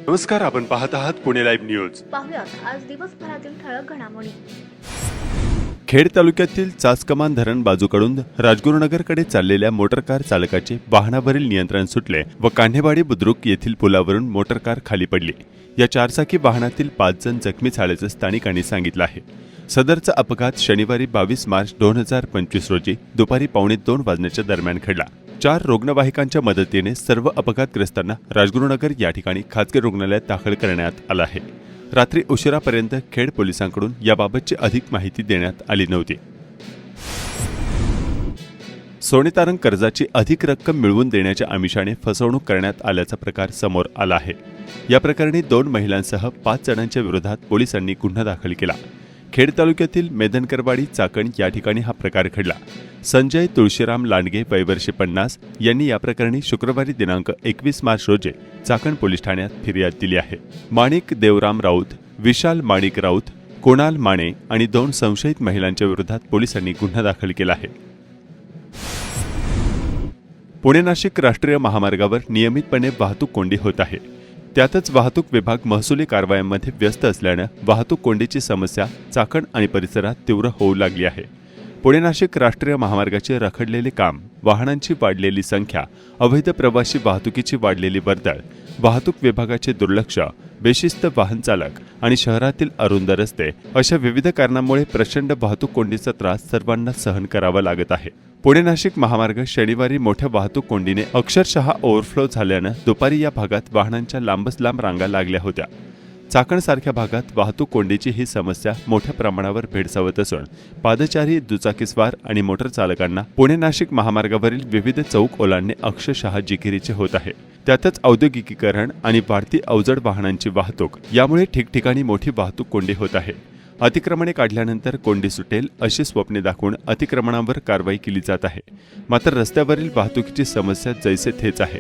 नमस्कार, आपण पाहत आहात पुणे लाईव्ह न्यूज. पाहुयात आज दिवसभरातील ठळक घडामोडी. खेड तालुक्यातील चासकमान धरण बाजूकडून राजगुरुनगरकडे चाललेल्या मोटरकार चालकाचे वाहनावरील नियंत्रण सुटले व कान्हेवाडी बुद्रुक येथील पुलावरून मोटरकार खाली पडली. या चारचाकी वाहनातील 5 जण जखमी झाल्याचं स्थानिकांनी सांगितलं आहे. सदरचा अपघात शनिवारी 22 मार्च 2025 रोजी दुपारी 1:45 वाजण्याच्या दरम्यान घडला. 4 रुग्णवाहिकांच्या मदतीने सर्व अपघातग्रस्तांना राजगुरुनगर या ठिकाणी खासगी रुग्णालयात दाखल करण्यात आलं आहे. रात्री उशिरापर्यंत खेड पोलिसांकडून याबाबतची अधिक माहिती देण्यात आली नव्हती. सोनेतारण कर्जाची अधिक रक्कम मिळवून देण्याच्या आमिषाने फसवणूक करण्यात आल्याचा प्रकार समोर आला आहे. या प्रकरणी 2 महिलांसह 5 जणांच्या विरोधात पोलिसांनी गुन्हा दाखल केला. खेड तालुक्यातील मेदनकरवाडी चाकण या ठिकाणी हा प्रकार घडला. संजय तुळशीराम लांडगे वय वर्षे 50 यांनी या प्रकरणी शुक्रवारी दिनांक 21 मार्च रोजी चाकण पोलीस ठाण्यात फिर्याद दिली आहे. माणिक देवराम राऊत, विशाल माणिक राऊत, कोणाल माने आणि 2 संशयित महिलांच्या विरोधात पोलिसांनी गुन्हा दाखल केला आहे. पुणे नाशिक राष्ट्रीय महामार्गावर नियमितपणे वाहतूक कोंडी होत आहे. त्यातच वाहतूक विभाग महसुली कारवायांमध्ये व्यस्त असल्यानं वाहतूक कोंडीची समस्या चाकण आणि परिसरात तीव्र होऊ लागली आहे. पुणे नाशिक राष्ट्रीय महामार्गाचे रखडलेले काम, वाहनांची वाढलेली संख्या, अवैध प्रवासी वाहतुकीची वाढलेली वर्दळ, वाहतूक विभागाचे दुर्लक्ष, बेशिस्त वाहन चालक आणि शहरातील अरुंद रस्ते अशा विविध कारणांमुळे प्रचंड वाहतूक कोंडीचा त्रास सर्वांना सहन करावा लागत आहे. पुणे नाशिक महामार्ग शनिवारी मोठ्या वाहतूक कोंडीने अक्षरशः ओव्हरफ्लो झाल्यानं दुपारी या भागात वाहनांच्या लांबच लांब रांगा लागल्या होत्या. चाकणसारख्या भागात वाहतूक कोंडीची ही समस्या मोठ्या प्रमाणावर भेडसावत असून पादचारी, दुचाकीस्वार आणि मोटर चालकांना पुणे नाशिक महामार्गावरील विविध चौक ओलांडणे अक्षरशः जिकिरीचे होत आहे. त्यातच औद्योगिकीकरण आणि वाढती अवजड वाहनांची वाहतूक यामुळे ठिकठिकाणी मोठी वाहतूक कोंडी होत आहे. अतिक्रमणे काढल्यानंतर कोंडी सुटेल अशी स्वप्ने दाखवून अतिक्रमणांवर कारवाई केली जात आहे. मात्र रस्त्यावरील वाहतुकीची समस्या जैसे थेच आहे.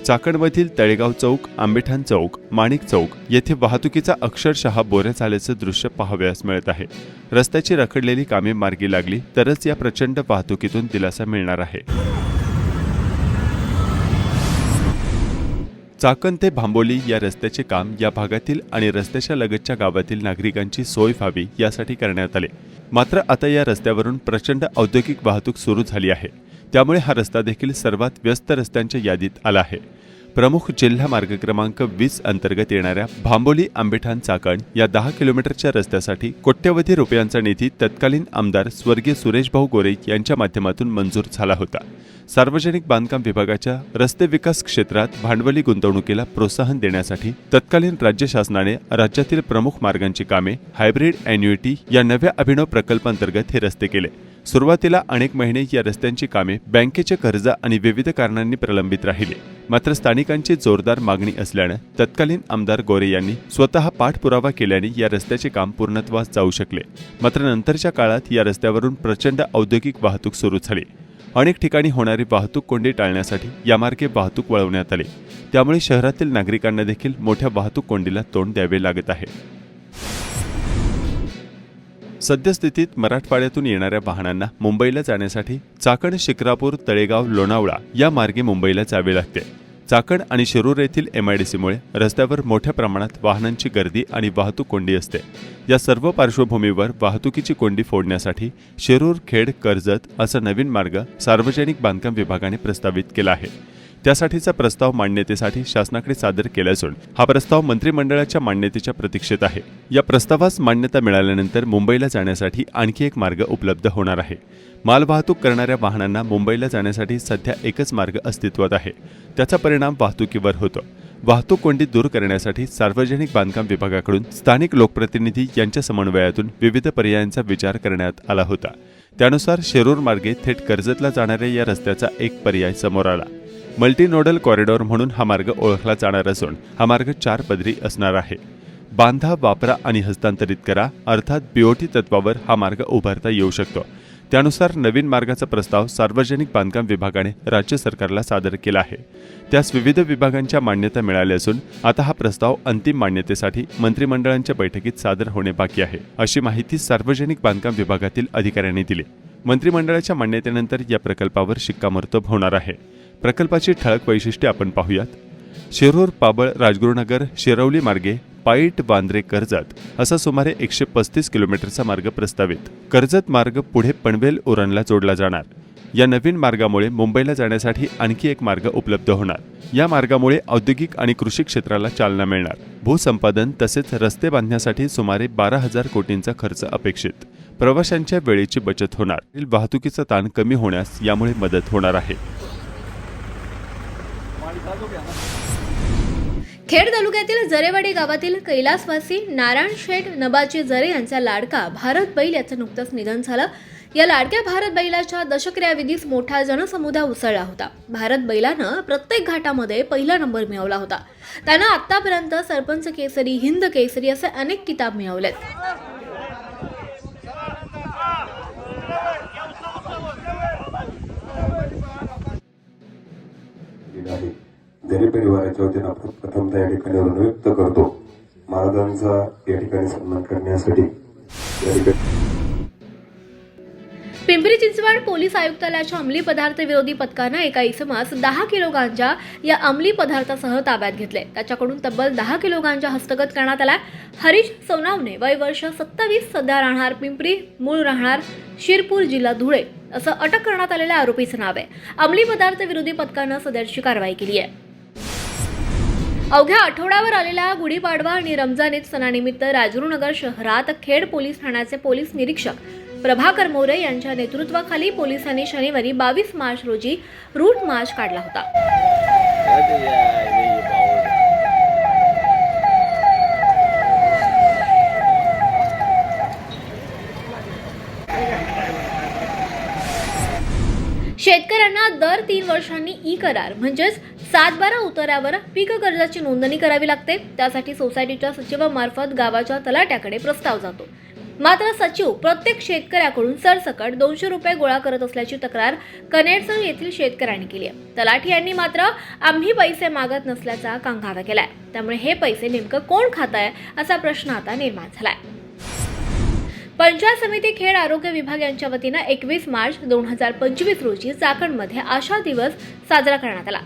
चाकणमधील तळेगाव चौक, आंबेठाण चौक, माणिक चौक येथे वाहतुकीचा अक्षरशः बोऱ्या झाल्याचं दृश्य पाहावयास मिळत आहे. रस्त्याची रखडलेली कामे मार्गी लागली तरच या प्रचंड वाहतुकीतून दिलासा मिळणार आहे. चाकण ते भांबोली या रस्त्याचे काम या भागातील आणि रस्त्याच्या लगतच्या गावातील नागरिकांची सोय व्हावी यासाठी करण्यात आले. मात्र आता या रस्त्यावरून प्रचंड औद्योगिक वाहतूक सुरू झाली आहे. त्यामुळे हा रस्ता देखील सर्वात व्यस्त रस्त्यांच्या यादीत आला आहे. प्रमुख जिल्हा मार्ग क्रमांक 20 अंतर्गत येणाऱ्या भांबोली आंबेठाण चाकण या 10 किलोमीटरच्या रस्त्यासाठी कोट्यवधी रुपयांचा निधी तत्कालीन आमदार स्वर्गीय सुरेशभाऊ गोरे यांच्या माध्यमातून मंजूर झाला होता. सार्वजनिक बांधकाम विभागाच्या रस्ते विकास क्षेत्रात भांडवली गुंतवणुकीला प्रोत्साहन देण्यासाठी तत्कालीन राज्य शासनाने राज्यातील प्रमुख मार्गांची कामे हायब्रिड ॲन्युइटी या नव्या अभिनव प्रकल्पांतर्गत हे रस्ते केले. सुरुवातीला अनेक महिने या रस्त्यांची कामे बँकेचे कर्ज आणि विविध कारणांनी प्रलंबित राहिली. मात्र स्थानिकांची जोरदार मागणी असल्यानं तत्कालीन आमदार गोरे यांनी स्वतः पाठपुरावा केल्याने या रस्त्याचे काम पूर्णत्वास जाऊ शकले. मात्र नंतरच्या काळात या रस्त्यावरून प्रचंड औद्योगिक वाहतूक सुरू झाली. अनेक ठिकाणी होणारी वाहतूक कोंडी टाळण्यासाठी यामार्गे वाहतूक वळवण्यात आली. त्यामुळे शहरातील नागरिकांना देखील मोठ्या वाहतूक कोंडीला तोंड द्यावे लागत आहे. सद्यस्थितीत मराठवाड्यातून येणाऱ्या वाहनांना मुंबईला जाण्यासाठी चाकण, शिक्रापूर, तळेगाव, लोणावळा या मार्गे मुंबईला जावे लागते. चाकण आणि शिरूर येथील MIDCमुळे रस्त्यावर मोठ्या प्रमाणात वाहनांची गर्दी आणि वाहतूक कोंडी असते. या सर्व पार्श्वभूमीवर वाहतुकीची कोंडी फोडण्यासाठी शिरूर, खेड, कर्जत असा नवीन मार्ग सार्वजनिक बांधकाम विभागाने प्रस्तावित केला आहे. त्यासाठीचा प्रस्ताव मान्यतेसाठी शासनाकडे सादर केला असून हा प्रस्ताव मंत्रिमंडळाच्या मान्यतेच्या प्रतीक्षेत आहे. या प्रस्तावास मान्यता मिळाल्यानंतर मुंबईला जाण्यासाठी आणखी एक मार्ग उपलब्ध होणार आहे. मालवाहतूक करणाऱ्या वाहनांना मुंबईला जाण्यासाठी सध्या एकच मार्ग अस्तित्वात आहे. त्याचा परिणाम वाहतुकीवर होतो. वाहतूक कोंडी दूर करण्यासाठी सार्वजनिक बांधकाम विभागाकडून स्थानिक लोकप्रतिनिधी यांच्या समन्वयातून विविध पर्यायांचा विचार करण्यात आला होता. त्यानुसार शिरूर मार्गे थेट कर्जतला जाणाऱ्या या रस्त्याचा एक पर्याय समोर आला. मल्टीनोडल कॉरिडॉर म्हणून हा मार्ग ओळखला जाणार असून हा मार्ग 4 पदरी असणार आहे. बांधा, वापरा आणि हस्तांतरित करा अर्थात BOT तत्वावर हा मार्ग उभारता येऊ शकतो. त्यानुसार नवीन मार्गाचा प्रस्ताव सार्वजनिक बांधकाम विभागाने राज्य सरकारला सादर केला आहे. त्यास विविध विभागांच्या मान्यता मिळाल्या असून आता हा प्रस्ताव अंतिम मान्यतेसाठी मंत्रिमंडळाच्या बैठकीत सादर होणे बाकी आहे, अशी माहिती सार्वजनिक बांधकाम विभागातील अधिकाऱ्यांनी दिली. मंत्रिमंडळाच्या मान्यतेनंतर या प्रकल्पावर शिक्कामोर्तब होणार आहे. प्रकल्पाची ठळक वैशिष्ट्ये आपण पाहूयात. शिरूर, पाबळ, राजगुरुनगर, शिरवली मार्गे पाईट, वांद्रे, कर्जत असा सुमारे 135 किलोमीटरचा मार्ग प्रस्तावित. कर्जत मार्ग पुढे पनवेल, उरणला जोडला जाणार. या नवीन मार्गामुळे मुंबईला जाण्यासाठी आणखी एक मार्ग उपलब्ध होणार. या मार्गामुळे औद्योगिक आणि कृषी क्षेत्राला चालना मिळणार. भूसंपादन तसेच रस्ते बांधण्यासाठी सुमारे 12,000 कोटींचा खर्च अपेक्षित. प्रवाशांच्या वेळेची बचत होणार. वाहतुकीचा ताण कमी होण्यास यामुळे मदत होणार आहे. खेड तालुक्यातील जरेवाडी गावातील कैलासवासी नारायण शेठ नबाजी जरे यांचा लाडका भारत बैल याचं नुकतंच निधन झालं. या लाडक्या भारत बैलाच्या दशक्रियाविधीस मोठा जनसमुदाय उसळला होता. भारत बैलानं प्रत्येक घाटामध्ये पहिला नंबर मिळवला होता. त्यानं आतापर्यंत सरपंच केसरी, हिंद केसरी असे अनेक किताब मिळवलेत. जरी परिवाराच्या वतीनं आपण प्रथमतः या ठिकाणी ऋण व्यक्त करतो. महाराजांचा या ठिकाणी सन्मान करण्यासाठी या ठिकाणी पिंपरी चिंचवड पोलीस आयुक्तालयाच्या अंमली पदार्थ विरोधी पथकानं एका इसमास 10 किलो गांजा या अंमली पदार्थासह ताब्यात घेतले. त्याच्याकडून तब्बल 10 किलो गांजा हस्तगत करण्यात आला. हरीश सोनावणे, वय वर्ष 27, सध्या राहणार पिंपरी, मूळ राहणार शिरपूर, जिल्हा धुळे असं अटक करण्यात आलेल्या आरोपीचं नाव आहे. अंमली पदार्थ विरोधी पथकानं सदरची कारवाई केली आहे. अवघ्या आठवड्यावर आलेल्या गुढीपाडवा आणि रमजान ईद सणानिमित्त राजगुरुनगर शहरात खेड पोलीस ठाण्याचे पोलीस निरीक्षक प्रभाकर मोरे यांच्या नेतृत्वाखाली पोलिसांनी शनिवारी 22 मार्च रोजी रूट मार्च काढला होता. शेतकऱ्यांना दर 3 वर्षांनी ई करार म्हणजेच 7/12 उतार्यावर पीक कर्जाची नोंदणी करावी लागते. त्यासाठी सोसायटीच्या सचिवामार्फत गावाच्या तलाट्याकडे प्रस्ताव जातो. मात्र सचिव प्रत्येक शेतकऱ्याकडून सरसकट 200 रुपये गोळा करत असल्याची तक्रार कनेरसर येथील शेतकऱ्यांनी केली आहे. तलाठी यांनी मात्र आम्ही पैसे मागत नसल्याचा कांगावा केलाय. त्यामुळे हे पैसे नेमकं कोण खाताय असा प्रश्न आता निर्माण झालाय. पंचायत समिती खेड आरोग्य विभाग यांच्या वतीनं 21 मार्च 2025 रोजी चाकणमध्ये आशा दिवस साजरा करण्यात आला.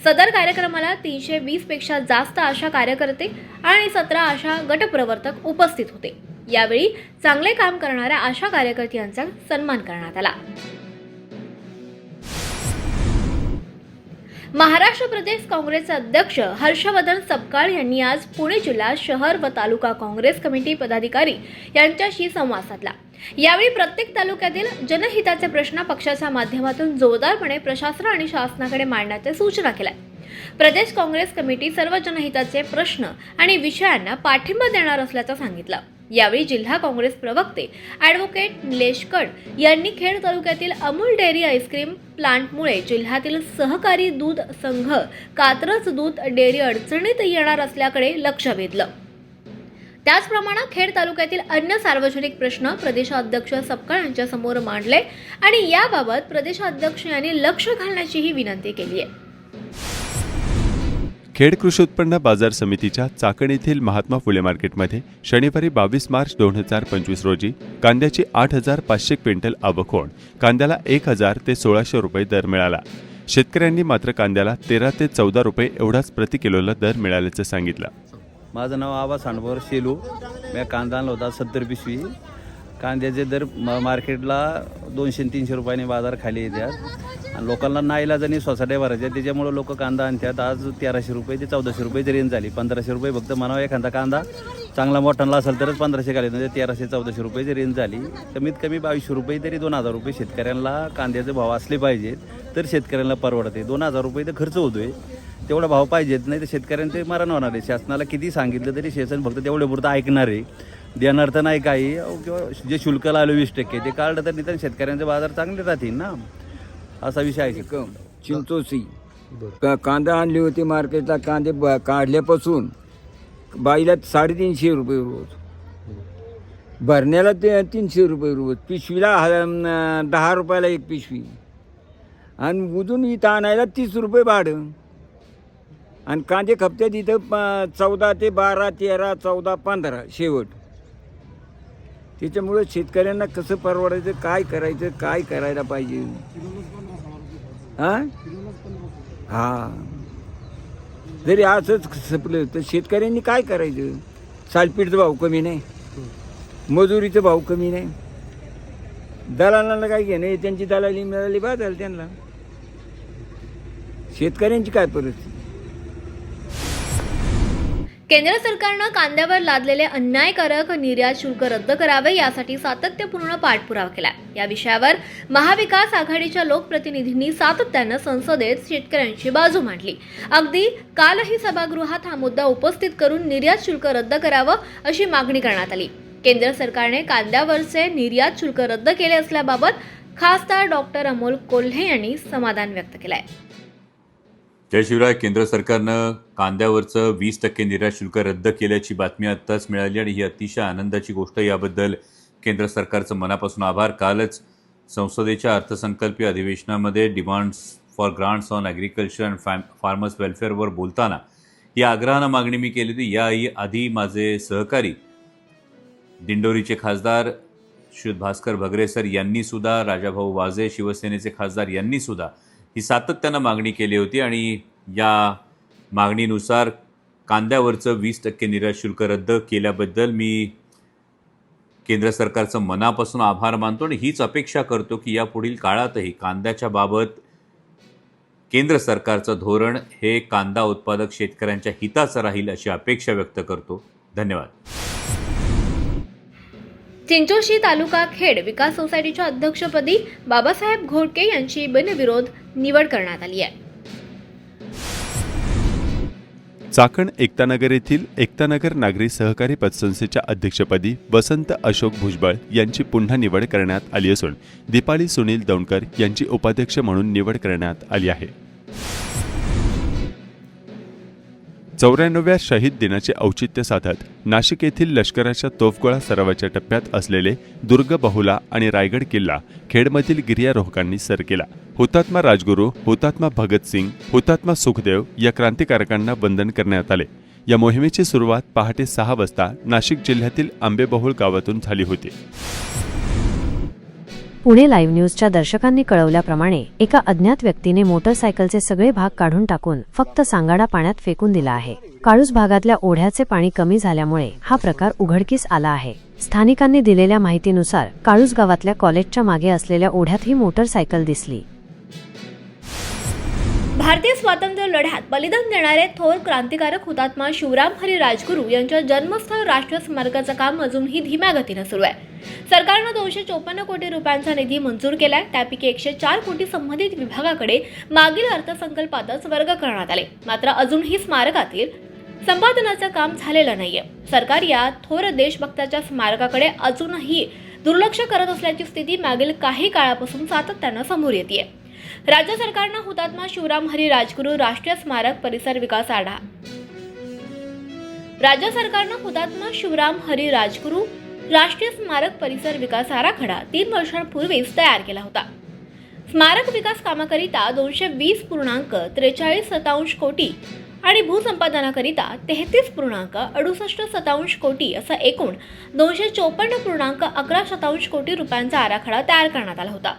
सदर कार्यक्रमाला 320 पेक्षा जास्त आशा कार्यकर्ते आणि 17 आशा गटप्रवर्तक उपस्थित होते. यावेळी चांगले काम करणाऱ्या आशा कार्यकर्त्यांचा सन्मान करण्यात आला. महाराष्ट्र प्रदेश काँग्रेसचे अध्यक्ष हर्षवर्धन सपकाळ यांनी आज पुणे जिल्हा, शहर व तालुका काँग्रेस कमिटी पदाधिकारी यांच्याशी संवाद साधला. यावेळी प्रत्येक तालुक्यातील जनहिताचे प्रश्न पक्षाच्या माध्यमातून जोरदारपणे प्रशासन आणि शासनाकडे मांडण्याच्या सूचना केल्या. प्रदेश काँग्रेस कमिटी सर्व जनहिताचे प्रश्न आणि विषयांना पाठिंबा देणार असल्याचं सांगितलं. यावेळी जिल्हा काँग्रेस प्रवक्ते ॲडव्होकेट निलेश कड यांनी खेड तालुक्यातील अमूल डेअरी आईस्क्रीम प्लांटमुळे जिल्ह्यातील सहकारी दूध संघ, कात्रज दूध डेअरी अडचणीत येणार असल्याकडे लक्ष वेधलं. त्याचप्रमाणे खेड तालुक्यातील अन्य सार्वजनिक प्रश्न प्रदेशाध्यक्ष सपकाळ यांच्या समोर मांडले आणि याबाबत प्रदेशाध्यक्ष यांनी लक्ष घालण्याचीही विनंती केली आहे. खेड कृषी उत्पन्न बाजार समितीच्या चाकण येथील महात्मा फुले मार्केटमध्ये शनिवारी 22 मार्च 2025 रोजी कांद्याची 8,500 क्विंटल आवक होऊन कांद्याला 1,000 ते 1,600 रुपये दर मिळाला. शेतकऱ्यांनी मात्र कांद्याला 13 ते 14 रुपये एवढाच प्रति किलोला दर मिळाल्याचं सांगितलं. माझं नाव आबा सांडवर शेलू. मी कांदा आणला होता 70 पिशवी. कांद्याचे दर मार्केटला 200-300 रुपयाने बाजार खाली येतात आणि लोकांना नाईलाजाने सोसाट्या भरायच्या. त्याच्यामुळे लोक कांदा आणतात. आज 1300 रुपये ते 1400 रुपयेची रेंज झाली. 1500 रुपये फक्त म्हणावं एखादा कांदा चांगला मोठा असेल तरच 1500 घाले, म्हणजे 1300-1400 रुपयेची रेंज झाली. कमीत कमी 2200 रुपये तरी 2000 रुपये शेतकऱ्यांना कांद्याचे भाव असले पाहिजेत तर शेतकऱ्यांना परवडते. 2000 रुपये तर खर्च होतोय, तेवढा भाव पाहिजेत, नाही तर शेतकऱ्यांना ते मरण होणार आहे. शासनाला किती सांगितलं तरी शासन फक्त तेवढे पुरतं ऐकणार आहे, देणार तर नाही काही. किंवा जे शुल्क लावलं 20% ते काढलं तर निदान शेतकऱ्यांचे बाजार चांगले राहतील ना, असा विषय आहे. चिंचोसी कांदा आणली होती मार्केटला. कांदे काढल्यापासून बाईला 350 रुपये रोज, भरण्याला 300 रुपये रोज, पिशवीला 10 रुपयाला एक पिशवी, आणि उजून इथं आणायला 30 रुपये भाडं. आणि कांदे खपत्यात इथं 14 ते 12, 13, 14, 15 शेवट. त्याच्यामुळं शेतकऱ्यांना कसं परवडायचं, काय करायचं, काय करायला पाहिजे. हां हा, जरी असंच संपलं तर शेतकऱ्यांनी काय करायचं? सालपीठचा भाव कमी नाही, मजुरीचा भाव कमी नाही, दलालांना काय घेणे, त्यांची दलाली मिळाली बाद झाली त्यांना. शेतकऱ्यांची काय परिस्थिती? केंद्र सरकारनं कांद्यावर लादलेले अन्यायकारक निर्यात शुल्क रद्द करावे यासाठी सातत्यपूर्ण पाठपुरावा केला. या विषयावर महाविकास आघाडीच्या लोकप्रतिनिधींनी सातत्यानं संसदेत शेतकऱ्यांची बाजू मांडली. अगदी कालही सभागृहात हा मुद्दा उपस्थित करून निर्यात शुल्क रद्द करावं अशी मागणी करण्यात आली. केंद्र सरकारने कांद्यावरचे निर्यात शुल्क रद्द केले असल्याबाबत खासदार डॉक्टर अमोल कोल्हे यांनी समाधान व्यक्त केलंय. जय शिवराय. केंद्र सरकारनं कांद्यावरचं 20% निर्यात शुल्क रद्द केल्याची बातमी आत्ताच मिळाली आणि ही अतिशय आनंदाची गोष्ट. याबद्दल केंद्र सरकारचं मनापासून आभार. कालच संसदेच्या अर्थसंकल्पीय अधिवेशनामध्ये demands for grants on agriculture and farmers वेलफेअरवर बोलताना या आग्रहानं मागणी मी केली होती. याआधी माझे सहकारी दिंडोरीचे खासदार श्री भास्कर भगरे सर यांनीसुद्धा, राजाभाऊ वाजे शिवसेनेचे खासदार यांनीसुद्धा ही सातत्यानं मागणी केली होती आणि या मागणीनुसार कांद्यावरचं 20% निर्यात शुल्क रद्द केल्याबद्दल मी केंद्र सरकारचं मनापासून आभार मानतो आणि हीच अपेक्षा करतो की यापुढील काळातही कांद्याच्या बाबत केंद्र सरकारचं धोरण हे कांदा उत्पादक शेतकऱ्यांच्या हिताचं राहील अशी अपेक्षा व्यक्त करतो. धन्यवाद. चिंचोशी तालुका खेड विकास सोसायटीच्या अध्यक्षपदी बाबासाहेब घोडके यांची बिनविरोध निवड करण्यात आली आहे. चाकण एकतानगर येथील एकतानगर नागरी सहकारी पतसंस्थेच्या अध्यक्षपदी वसंत अशोक भुजबळ यांची पुन्हा निवड करण्यात आली असून दीपाली सुनील दौंडकर यांची उपाध्यक्ष म्हणून निवड करण्यात आली आहे. 94व्या शहीद दिनाचे औचित्य साधत नाशिक येथील लष्कराच्या तोफगोळा सरावाच्या टप्प्यात असलेले दुर्ग बहुला आणि रायगड किल्ला खेडमधील गिर्यारोहकांनी सर केला. हुतात्मा राजगुरू, हुतात्मा भगतसिंग, हुतात्मा सुखदेव या क्रांतिकारकांना वंदन करण्यात आले. या मोहिमेची सुरुवात पहाटे 6 वाजता नाशिक जिल्ह्यातील आंबेबहुळ गावातून झाली होती. पुणे लाईव्ह न्यूजच्या दर्शकांनी कळवल्याप्रमाणे एका अज्ञात व्यक्तीने मोटरसायकलचे सगळे भाग काढून टाकून फक्त सांगाडा पाण्यात फेकून दिला आहे. काळूस भागातल्या ओढ्याचे पाणी कमी झाल्यामुळे हा प्रकार उघडकीस आला आहे. स्थानिकांनी दिलेल्या माहितीनुसार काळूस गावातल्या कॉलेजच्या मागे असलेल्या ओढ्यात ही मोटरसायकल दिसली. भारतीय स्वातंत्र्य लढ्यात बलिदान देणारे थोर क्रांतिकारक हुतात्मा शिवराम हरी राजगुरू यांच्या जन्मस्थळ राष्ट्रीय स्मारकाचं काम अजूनही धीम्या गतीनं सुरू आहे. सरकारनं 254 कोटी रुपयांचा निधी मंजूर केलाय. त्यापैकी 104 कोटी संबंधित विभागाकडे मागील अर्थसंकल्पातच वर्ग करण्यात आले. मात्र अजूनही स्मारकातील संपादनाचं काम झालेलं नाहीये. सरकार या थोर देशभक्ताच्या स्मारकाकडे अजूनही दुर्लक्ष करत असल्याची स्थिती मागील काही काळापासून सातत्यानं समोर येतेय. राज्य सरकारनं हुतात्मा शिवराम हरी राजगुरू राष्ट्रीय स्मारक परिसर विकास आढावा राष्ट्रीय स्मारक परिसर विकास आराखडा 3 वर्षांपूर्वीच तयार केला होता. स्मारक विकास कामाकरिता 220.43 कोटी आणि भूसंपादनाकरिता 33.68 कोटी असा एकूण 254.11 कोटी रुपयांचा आराखडा तयार करण्यात आला होता.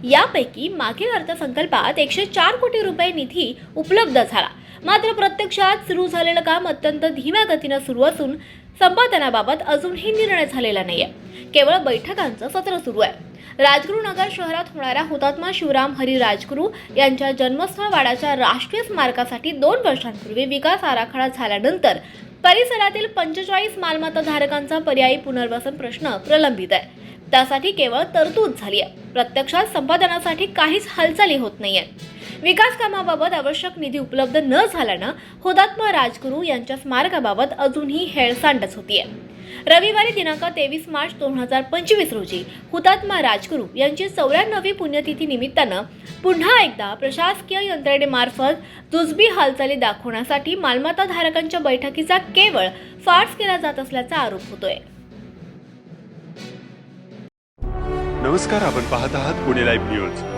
यापैकी मागील अर्थसंकल्पात 104 कोटी रुपये निधी उपलब्ध झाला. मात्र प्रत्यक्षात सुरू झालेलं काम अत्यंत धीम्या गतीनं सुरू असून संपादनाबाबत अजूनही निर्णय झालेला नाहीये. केवळ बैठकांचं सत्र सुरू आहे. राजगुरुनगर शहरात होणाऱ्या हुतात्मा शिवराम हरी राजगुरू यांच्या जन्मस्थळ वाड्याच्या राष्ट्रीय स्मारकासाठी 2 वर्षांपूर्वी विकास आराखडा झाल्यानंतर परिसरातील 45 मालमत्ता धारकांचा पर्यायी पुनर्वसन प्रश्न प्रलंबित आहे. त्यासाठी केवळ तरतूद झाली आहे. प्रत्यक्षात संपादनासाठी काहीच हालचाली होत नाहीये. विकास कामाबाबत आवश्यक निधी उपलब्ध न झाल्यानं हुतात्मा राजगुरू यांच्या स्मारकाबाबत अजूनही हेळसांडच होतीये. रविवारी दिनांक 23 मार्च 2025 रोजी हुतात्मा राजगुरू यांची 94वी पुण्यतिथी निमित्तानं पुन्हा एकदा प्रशासकीय यंत्रणेमार्फत जुजबी हालचाली दाखवण्यासाठी मालमत्ता धारकांच्या बैठकीचा केवळ फार्स केला जात असल्याचा आरोप होतोय. नमस्कार, आपण पाहत आहात पुणे लाईव्ह न्यूज.